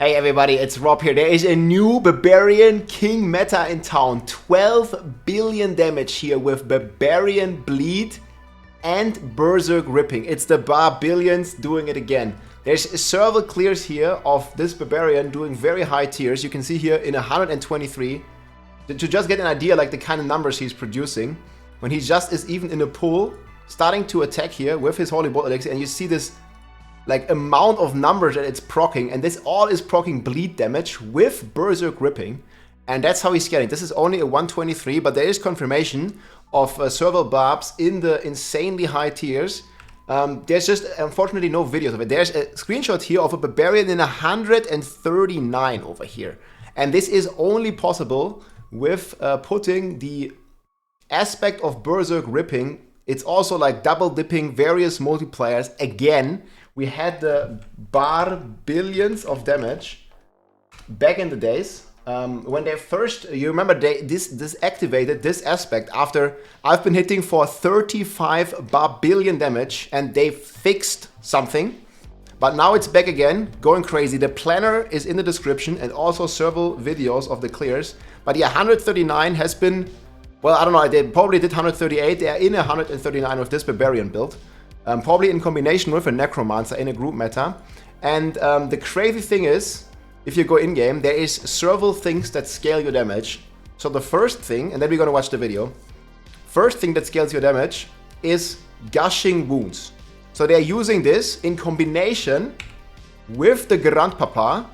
Hey everybody, it's Rob here. There is a new Barbarian King meta in town. 12 billion damage here with Barbarian Bleed and Berserk Ripping. It's the Barbarians doing it again. There's server clears here of this Barbarian doing very high tiers. You can see here in 123. To just get an idea like the kind of numbers he's producing. When he just is even in a pool, starting to attack here with his Holy Bolt Elixir, and you see this like amount of numbers that it's proccing, and this all is proccing bleed damage with Berserk Ripping, and that's how he's getting. This is only a 123, but there is confirmation of server barbs in the insanely high tiers. There's just unfortunately no videos of it. There's a screenshot here of a Barbarian in 139 over here, and this is only possible with putting the aspect of Berserk Ripping. It's also like double dipping various multipliers again. We had the billions of damage back in the days when they first, you remember, this activated this aspect after I've been hitting for 35 billion damage, and they fixed something. But now it's back again, going crazy. The planner is in the description and also several videos of the clears. But yeah, 139 has been, well, I don't know, they probably did 138. They are in 139 with this Barbarian build. Probably in combination with a Necromancer in a group meta. And the crazy thing is, if you go in-game, there is several things that scale your damage. So the first thing, and then we're gonna watch the video. First thing that scales your damage is Gushing Wounds. So they're using this in combination with the Grandpapa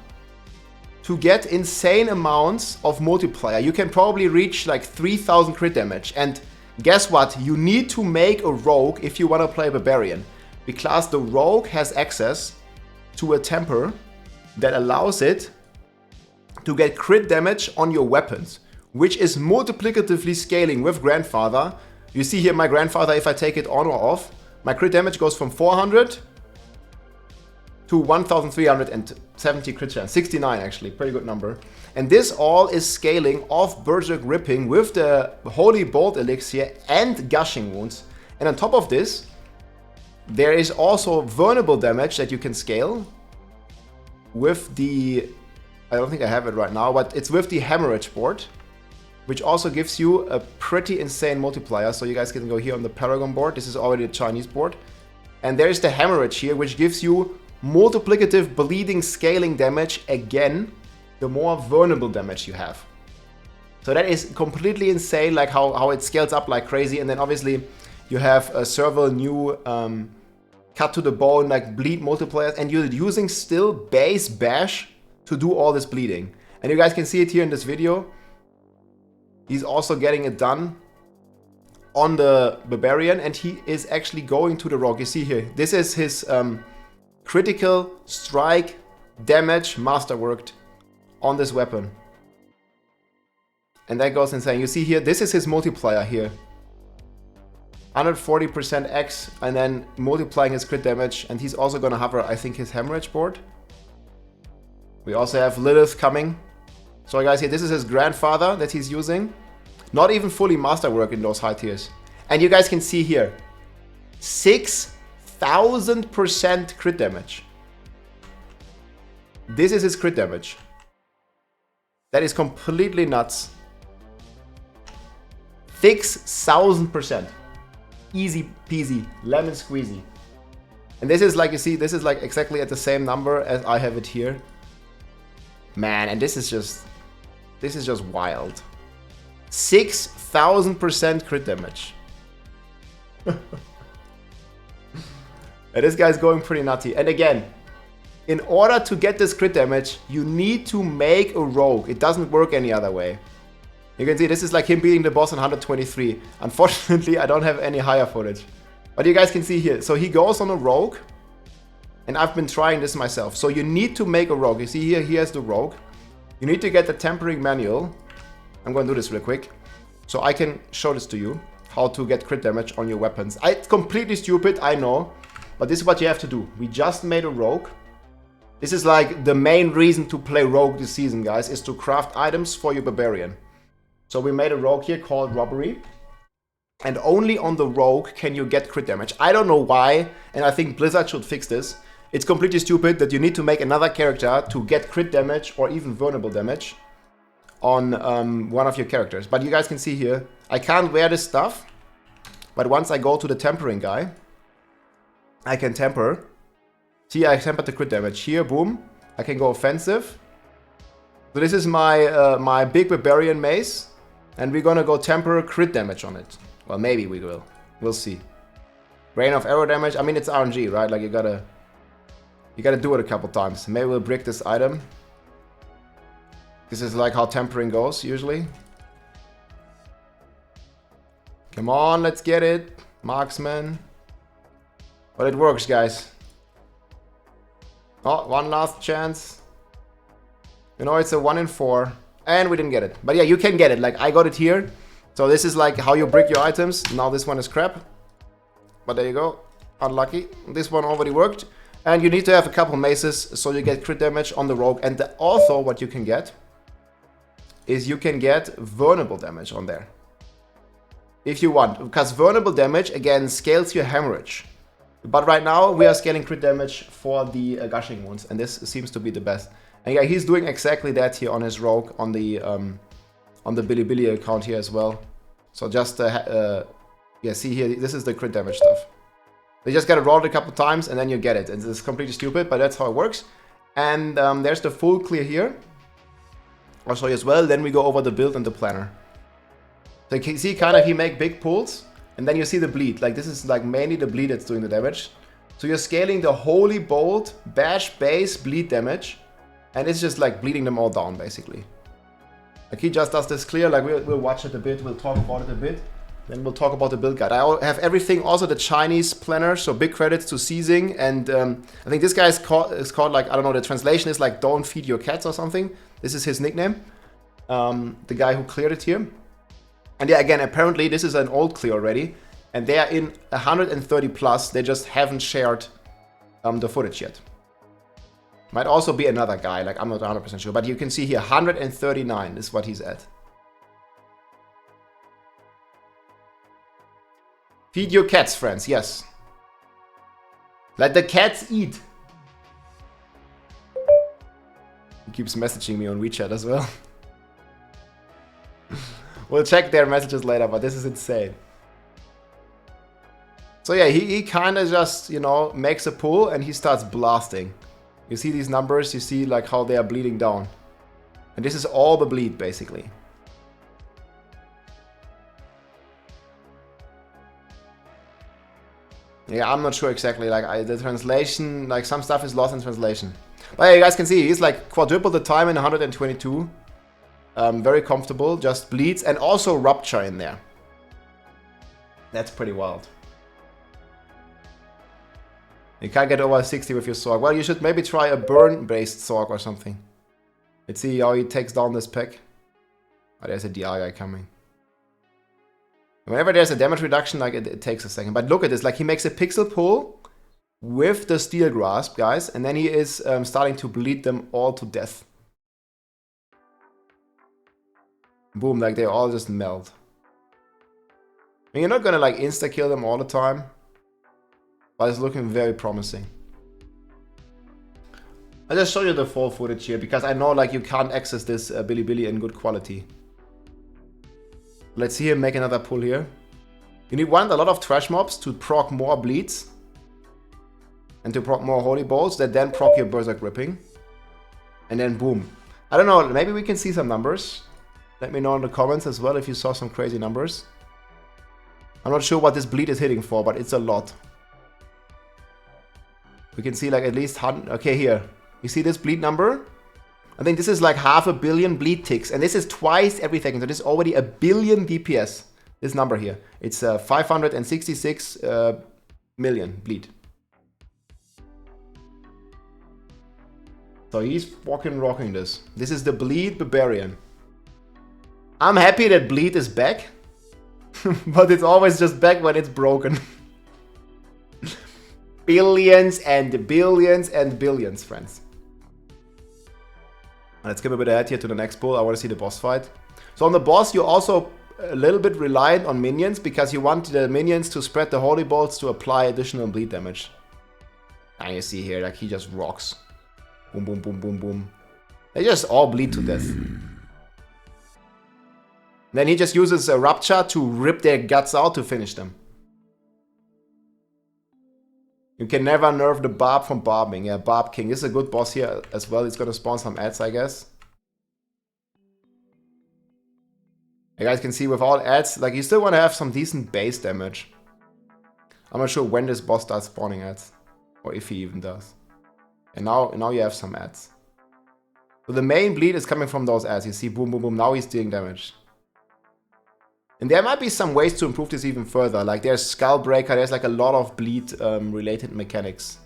to get insane amounts of multiplier. You can probably reach like 3000 crit damage. And guess what? You need to make a rogue if you want to play Barbarian, because the rogue has access to a temper that allows it to get crit damage on your weapons, which is multiplicatively scaling with Grandfather. You see here my Grandfather, if I take it on or off, my crit damage goes from 400 to 1370 crit chance, 69 actually, pretty good number. And this all is scaling off Berserk Ripping with the Holy Bolt Elixir and Gushing Wounds. And on top of this, there is also vulnerable damage that you can scale with the, I don't think I have it right now, but it's with the Hemorrhage board, which also gives you a pretty insane multiplier. So you guys can go here on the Paragon board. This is already a Chinese board. And there's the Hemorrhage here, which gives you multiplicative bleeding scaling damage again, the more vulnerable damage you have. So that is completely insane, like how it scales up like crazy. And then obviously you have several new cut to the bone like bleed multipliers, and you're using still base bash to do all this bleeding. And you guys can see it here in this video. He's also getting it done on the Barbarian, and he is actually going to the rogue. You see here, this is his critical strike damage masterworked on this weapon. And that goes insane. You see here, this is his multiplier here. 140% X, and then multiplying his crit damage. And he's also gonna hover, I think, his Hemorrhage board. We also have Lilith coming. So guys, here, this is his Grandfather that he's using. Not even fully masterwork in those high tiers. And you guys can see here, 6000% crit damage. This is his crit damage. That is completely nuts. 6000%. Easy peasy, lemon squeezy. And this is like, you see, this is like exactly at the same number as I have it here. Man, and this is just wild. 6000% crit damage. And this guy's going pretty nutty. And again, in order to get this crit damage, you need to make a rogue. It doesn't work any other way. You can see this is like him beating the boss on 123. Unfortunately, I don't have any higher footage. But you guys can see here. So he goes on a rogue. And I've been trying this myself. So you need to make a rogue. You see here, he has the rogue. You need to get the tempering manual. I'm going to do this real quick, so I can show this to you, how to get crit damage on your weapons. It's completely stupid, I know, but this is what you have to do. We just made a rogue. This is like the main reason to play rogue this season, guys, is to craft items for your Barbarian. So we made a rogue here called Robbery. And only on the rogue can you get crit damage. I don't know why, and I think Blizzard should fix this. It's completely stupid that you need to make another character to get crit damage or even vulnerable damage on one of your characters. But you guys can see here, I can't wear this stuff. But once I go to the tempering guy, I can temper. See, I tempered the crit damage. Here, boom. I can go offensive. So this is my my big barbarian mace. And we're gonna go temper crit damage on it. Well, maybe we will. We'll see. Rain of arrow damage. I mean, it's RNG, right? Like, you gotta do it a couple times. Maybe we'll brick this item. This is like how tempering goes, usually. Come on, let's get it. Marksman. But it works, guys. Oh, one last chance. You know, it's a 1 in 4. And we didn't get it. But yeah, you can get it. Like, I got it here. So this is like how you brick your items. Now this one is crap. But there you go. Unlucky. This one already worked. And you need to have a couple maces so you get crit damage on the rogue. And also what you can get is you can get vulnerable damage on there. If you want. Because vulnerable damage, again, scales your hemorrhage. But right now, we are scaling crit damage for the gushing wounds. And this seems to be the best. And yeah, he's doing exactly that here on his rogue, on the Billy account here as well. So just, yeah, see here, this is the crit damage stuff. You just gotta roll it a couple times and then you get it. And it's completely stupid, but that's how it works. And there's the full clear here. I'll show you as well. Then we go over the build and the planner. So you can see kind of he make big pulls. And then you see the bleed. Like, this is like mainly the bleed that's doing the damage. So you're scaling the Holy Bolt, Bash, Base, Bleed damage. And it's just like bleeding them all down, basically. Like, he just does this clear. Like, we'll watch it a bit. We'll talk about it a bit. Then we'll talk about the build guide. I have everything, also the Chinese planner. So big credits to Seizing. And I think this guy is called like, I don't know, the translation is like, don't feed your cats or something. This is his nickname. The guy who cleared it here. And yeah, again, apparently this is an old clear already. And they are in 130 plus. They just haven't shared the footage yet. Might also be another guy, like I'm not 100% sure. But you can see here, 139 is what he's at. Feed your cats, friends, yes. Let the cats eat. He keeps messaging me on WeChat as well. We'll check their messages later, but this is insane. So yeah, he kind of just, you know, makes a pull and he starts blasting. You see these numbers, you see like how they are bleeding down. And this is all the bleed, basically. Yeah, I'm not sure exactly, like the translation, like some stuff is lost in translation. But yeah, you guys can see, he's like quadruple the time in 122. Very comfortable, just bleeds, and also Rupture in there. That's pretty wild. You can't get over 60 with your Sorc. Well, you should maybe try a burn-based Sorc or something. Let's see how he takes down this pack. Oh, there's a DI guy coming. Whenever there's a damage reduction, like it takes a second. But look at this, like he makes a pixel pull with the Steel Grasp, guys, and then he is starting to bleed them all to death. Boom, like they all just melt. And you're not gonna like insta-kill them all the time, but it's looking very promising. I'll just show you the full footage here, because I know like you can't access this Billy in good quality. Let's see him make another pull here. You want a lot of trash mobs to proc more bleeds. And to proc more holy bolts that then proc your berserk ripping. And then boom. I don't know, maybe we can see some numbers. Let me know in the comments as well if you saw some crazy numbers. I'm not sure what this bleed is hitting for, but it's a lot. We can see like at least 100. Okay, here. You see this bleed number? I think this is like 500 million bleed ticks. And this is twice every second. So this is already 1 billion DPS. This number here. It's 566 million bleed. So he's fucking rocking this. This is the Bleed Barbarian. I'm happy that Bleed is back. But it's always just back when it's broken. Billions and billions and billions, friends. Let's skip a bit ahead here to the next pull. I want to see the boss fight. So on the boss, you're also a little bit reliant on minions, because you want the minions to spread the holy bolts to apply additional bleed damage. And you see here, like, he just rocks. Boom, boom, boom, boom, boom. They just all bleed to death. Then he just uses a Rupture to rip their guts out to finish them. You can never nerf the Barb from barbing. Yeah, Barb King. This is a good boss here as well. He's gonna spawn some ads, I guess. You guys can see with all ads, like, you still want to have some decent base damage. I'm not sure when this boss starts spawning ads. Or if he even does. And now you have some ads. So the main bleed is coming from those ads. You see, boom, boom, boom. Now he's dealing damage. And there might be some ways to improve this even further. Like, there's Skull Breaker. There's like a lot of bleed related mechanics.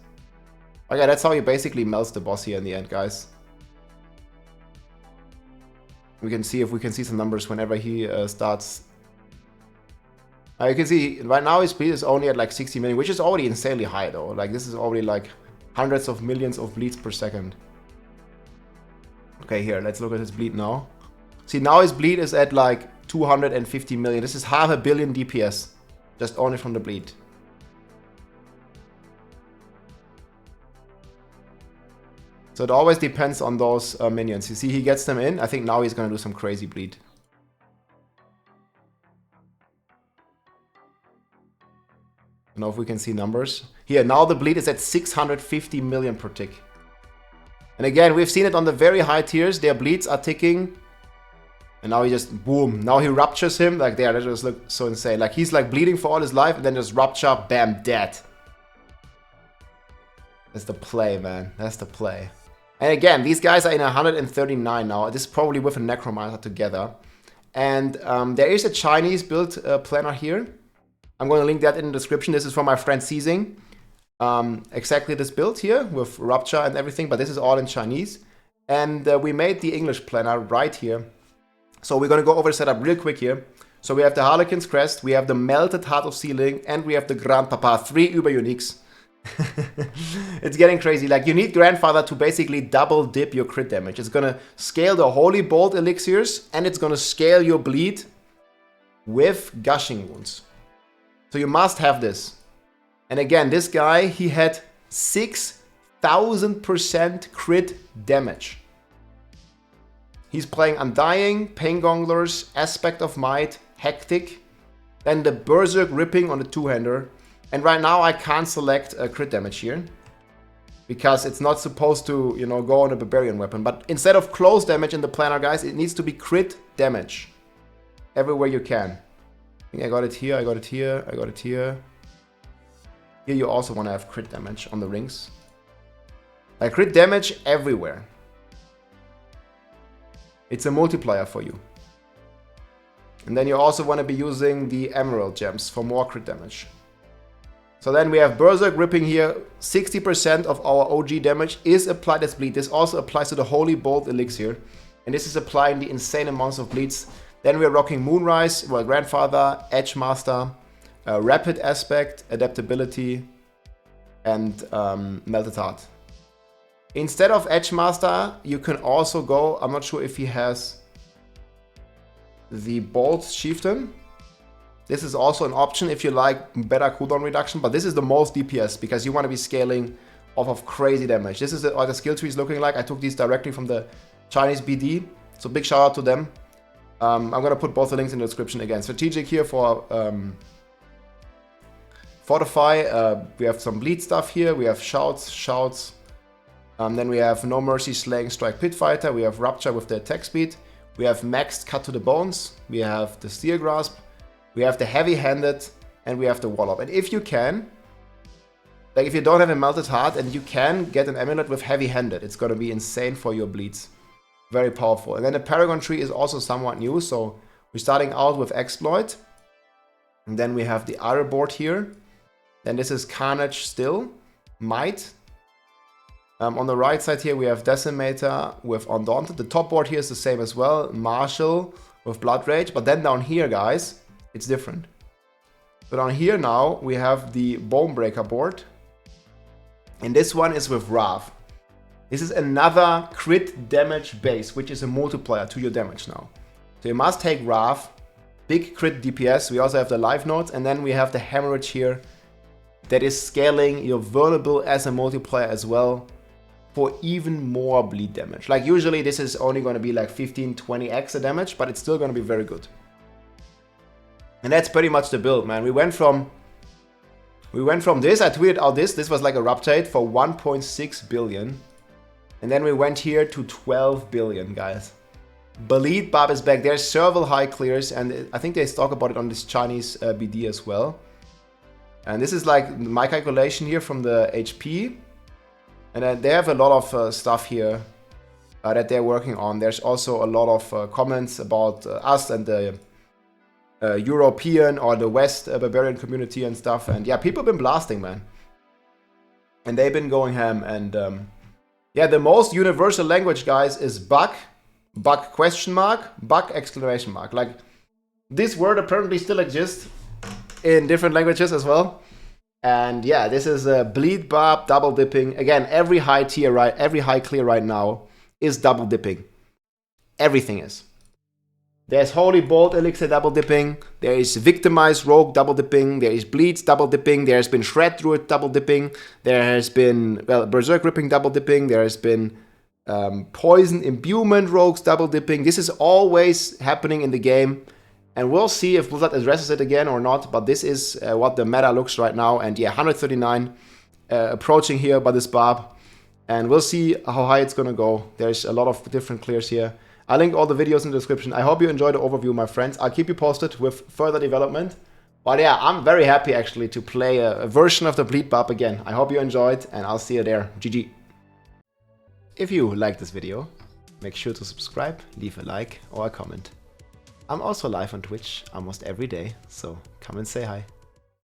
Okay, that's how he basically melts the boss here in the end, guys. We can see if we can see some numbers whenever he starts. You can see right now his bleed is only at like 60 million, which is already insanely high though. Like, this is already like hundreds of millions of bleeds per second. Okay, here, let's look at his bleed now. See, now his bleed is at like 250 million. This is half a billion DPS, just only from the bleed. So it always depends on those minions. You see, he gets them in. I think now he's gonna do some crazy bleed. I don't know if we can see numbers. Here, now the bleed is at 650 million per tick. And again, we've seen it on the very high tiers. Their bleeds are ticking. And now he just, boom. Now he ruptures him. Like, there, that just looks so insane. Like, he's like bleeding for all his life. And then just rupture, bam, dead. That's the play, man. That's the play. And again, these guys are in 139 now. This is probably with a Necromancer together. And there is a Chinese build planner here. I'm going to link that in the description. This is from my friend Seizing. Exactly this build here with Rupture and everything, but this is all in Chinese. And we made the English planner right here. So we're going to go over the setup real quick here. So we have the Harlequin's Crest, we have the Melted Heart of Sealing, and we have the Grandpapa, 3 Uber Uniques. It's getting crazy. Like, you need Grandfather to basically double dip your crit damage. It's going to scale the Holy Bolt elixirs, and it's going to scale your bleed with Gushing Wounds. So you must have this. And again, this guy, he had 6,000% crit damage. He's playing Undying, Pain Gonglers, Aspect of Might, Hectic, then the Berserk Ripping on the two-hander. And right now I can't select a crit damage here, because it's not supposed to, you know, go on a Barbarian weapon. But instead of close damage in the planner, guys, it needs to be crit damage everywhere you can. I think I got it here, I got it here, I got it here. Here you also want to have crit damage on the rings. Like, crit damage everywhere. It's a multiplier for you. And then you also want to be using the Emerald Gems for more crit damage. So then we have Berserk Ripping here. 60% of our OG damage is applied as bleed. This also applies to the Holy Bolt Elixir. And this is applying the insane amounts of bleeds. Then we're rocking Moonrise, well, Grandfather, Edge Master, Rapid Aspect, Adaptability, and Melted Heart. Instead of Edge Master, you can also go, I'm not sure if he has the Bolt Chieftain. This is also an option if you like better cooldown reduction, but this is the most DPS because you want to be scaling off of crazy damage. This is what the skill tree is looking like. I took these directly from the Chinese BD, so big shout out to them. I'm going to put both the links in the description again. Strategic here for Fortify. We have some bleed stuff here. We have Shouts. Then we have No Mercy, Slaying Strike, Pit Fighter. We have Rupture with the attack speed. We have Maxed Cut to the Bones. We have the Steel Grasp. We have the Heavy Handed. And we have the Wallop. And if you can, like if you don't have a Melted Heart and you can get an Amulet with Heavy Handed, it's going to be insane for your bleeds. Very powerful. And then the Paragon tree is also somewhat new. So we're starting out with Exploit. And then we have the Iron board here. Then this is Carnage still. Might. On the right side here we have Decimator with Undaunted. The top board here is the same as well. Marshal with Blood Rage. But then down here, guys, it's different. So down here now we have the Bonebreaker board. And this one is with Wrath. This is another crit damage base, which is a multiplier to your damage now. So you must take Wrath, big crit DPS. We also have the life nodes, and then we have the Hemorrhage here. that is scaling. You're vulnerable as a multiplayer as well for even more bleed damage. Like usually this is only going to be like 15-20 extra damage, but it's still going to be very good. And that's pretty much the build, man. We went from this, I tweeted out this was like a update for 1.6 billion. And then we went here to 12 billion, guys. Bleed Barb is back. There's several high clears, and I think they talk about it on this Chinese BD as well. And this is like my calculation here from the HP. And they have a lot of stuff here that they're working on. There's also a lot of comments about us and the European or the West Barbarian community and stuff. And yeah, people have been blasting, man. And they've been going ham. And yeah, the most universal language, guys, is bug question mark, bug exclamation mark. Like, this word apparently still exists in different languages as well. And yeah, this is Bleed Barb double dipping. Again, every high tier, right? Every high clear right now is double dipping. Everything is. There's Holy Bolt Elixir double dipping. There is Victimized Rogue double dipping. There is Bleeds double dipping. There has been Shred Druid double dipping. There has been, well, Berserk Ripping double dipping. There has been Poison Imbuement Rogues double dipping. This is always happening in the game. And we'll see if Blizzard addresses it again or not. But this is what the meta looks right now. And yeah, 139 approaching here by this Barb. And we'll see how high it's going to go. There's a lot of different clears here. I'll link all the videos in the description. I hope you enjoyed the overview, my friends. I'll keep you posted with further development. But yeah, I'm very happy actually to play a version of the Bleed Barb again. I hope you enjoyed, and I'll see you there. GG. If you liked this video, make sure to subscribe, leave a like or a comment. I'm also live on Twitch almost every day, so come and say hi.